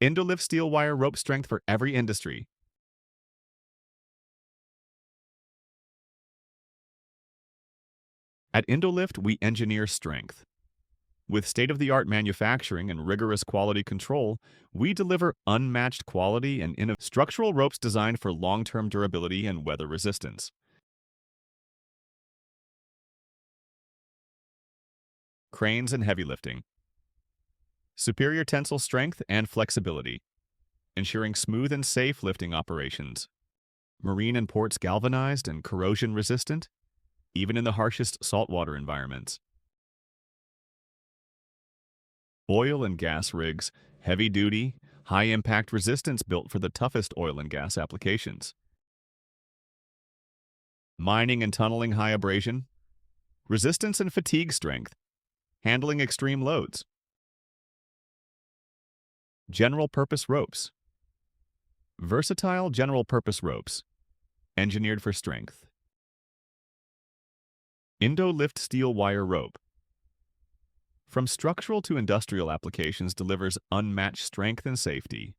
Indolift Steel Wire Rope strength for every industry. At Indolift, we engineer strength. With state-of-the-art manufacturing and rigorous quality control, we deliver unmatched quality and structural ropes designed for long-term durability and weather resistance. Cranes and heavy lifting. Superior tensile strength and flexibility, ensuring smooth and safe lifting operations. Marine and ports galvanized and corrosion resistant, even in the harshest saltwater environments. Oil and gas rigs, heavy duty, high impact resistance built for the toughest oil and gas applications. Mining and tunneling high abrasion, resistance and fatigue strength, handling extreme loads. General purpose ropes. Versatile general purpose ropes, engineered for strength. Indolift Steel Wire Rope. From structural to industrial applications delivers unmatched strength and safety.